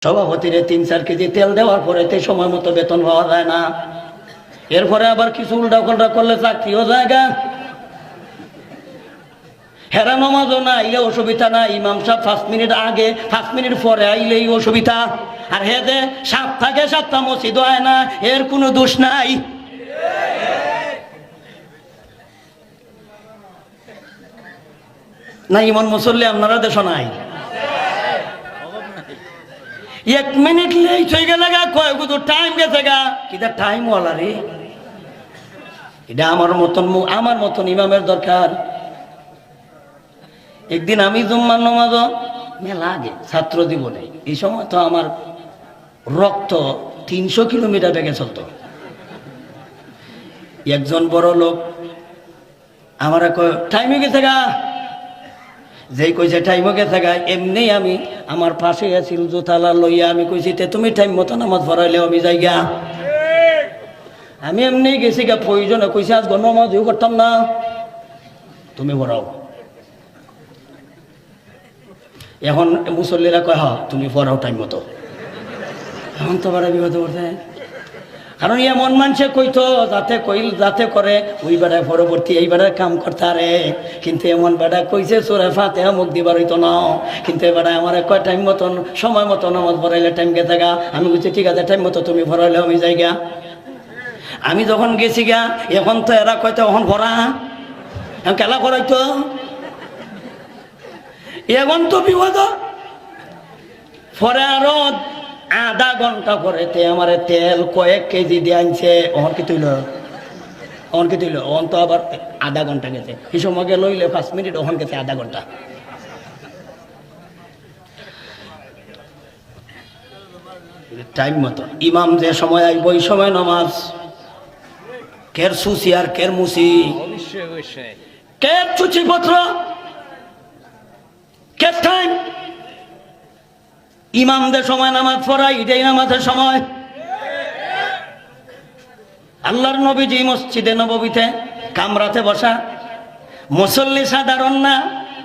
সভাপতিরে ৩-৪ KG তেল দেওয়ার পরে তে সময় মতো বেতন পাওয়া যায় না। এরপরে আবার কিছু উল্টা পাল্টা করলে চাকরিও জায়গা, হেরা নমাজও না আইলে অসুবিধা না, ইমাম সাহেব 5 মিনিট আগে 5 মিনিট পরে আইলেই অসুবিধা। আর হে যে 7 থেকে 7টা মসজিদ হয় না, এর কোনো দোষ নাই। না ইমন মুসল্লি আপনারা দেশ নাই, 1 মিনিট লেট হয়ে গেলে কয় গুলো টাইম গেছে গা, কিটা টাইম ওয়ালা রে। এটা আমার মতন ইমামের দরকার। একদিন আমি জুম্মার নামাজ মেলা আগে ছাত্র জীবনে, এই সময় তো আমার রক্ত 300 কিলোমিটার বেগে চলতো। একজন বড় লোক আমার কয় টাইম হয়ে গেছে গা, যেই কইছে টাইম হয়ে গেছে গা, এমনি আমি আমার পাশে আছিল জোতালা লইয়া আমি কইছি তে তুমি টাইম মতো নামাজ পড়াইলেও আমি যাই গা। আমি এমনি গেছি গা, প্রয়োজনে কইছি আজ নামাজ করতাম না, তুমি পড়াও। এখন মুসল্লিরা কয় হ্যাঁ তুমি পড়াও টাইম মতো। এখন তো বাড়া বিপদে পড়ছে, কারণ এমন মানুষে কইতো যাতে করে ওই বেড়ায় পরবর্তী এই বেড়ায় কাম করতে আরে, কিন্তু এমন বেড়া কইছে সূরা ফাতিহা মুখ দিবার হইতো না, কিন্তু এ বেড়ায় আমার কয় টাইম মতন সময় মতো নামাজ পড়াইলে টাইম গেছে গা। আমি কইছি ঠিক আছে টাইম মতো তুমি পড়াইলে আমি যাই গা। আমি যখন গেছি গা, এখন তো এরা কয়তো এখন ভরা খেলা করাইতো, এখন তো বিপদ। পরে আরো আধা ঘন্টা পরে আমার তেল কয়েক কেজি দিয়ে আনছে, ওহন কি তুইল ওহন তো আবার আধা ঘন্টা গেছে, এই সময় লইলে 5 মিনিট, ওহন গেছে আধা ঘন্টা। টাইম মতো ইমাম যে সময় আইব ওই সময় নামাজ, কের সুসি আর কের মুসি, কের চুচি পত্র, কের টাইম। ইমামদের সময় নামাজ পড়াই, এটাই নামাজের সময়। আল্লাহর নবীজি মসজিদে নববীতে কামরাতে বসা, মুসল্লি সাধারণ না,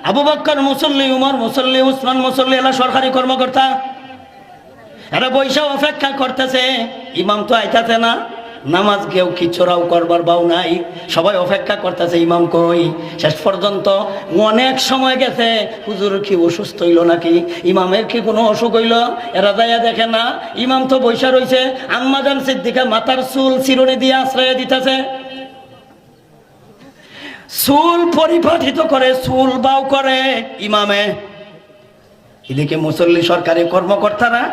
আবু বকর মুসল্লি, উমর মুসল্লি, উসমান মুসল্লি, এলা সরকারি কর্মকর্তা, এরা বৈশা অপেক্ষা করতেছে, ইমাম তো আইতাছে না, নামাজ কেউ খিচুড়াও করবার বাউ নাই, সবাই অপেক্ষা করতেছে ইমাম কই। শেষ পর্যন্ত অনেক সময় গেছে, হুজুর কি অসুস্থ হইল নাকি, ইমামের কি কোনো অসুখ হইল, এরা যাইয়া দেখে না, ইমাম তো বৈশা রয়েছে। আম্মা জান সিদ্দিকা মাথার চুল চিরুনি দিয়ে আশ্রয় দিতেছে, চুল পরিপাটিত করে, চুল বাউ করে ইমামে। এদিকে মুসল্লি সরকারি কর্মকর্তারা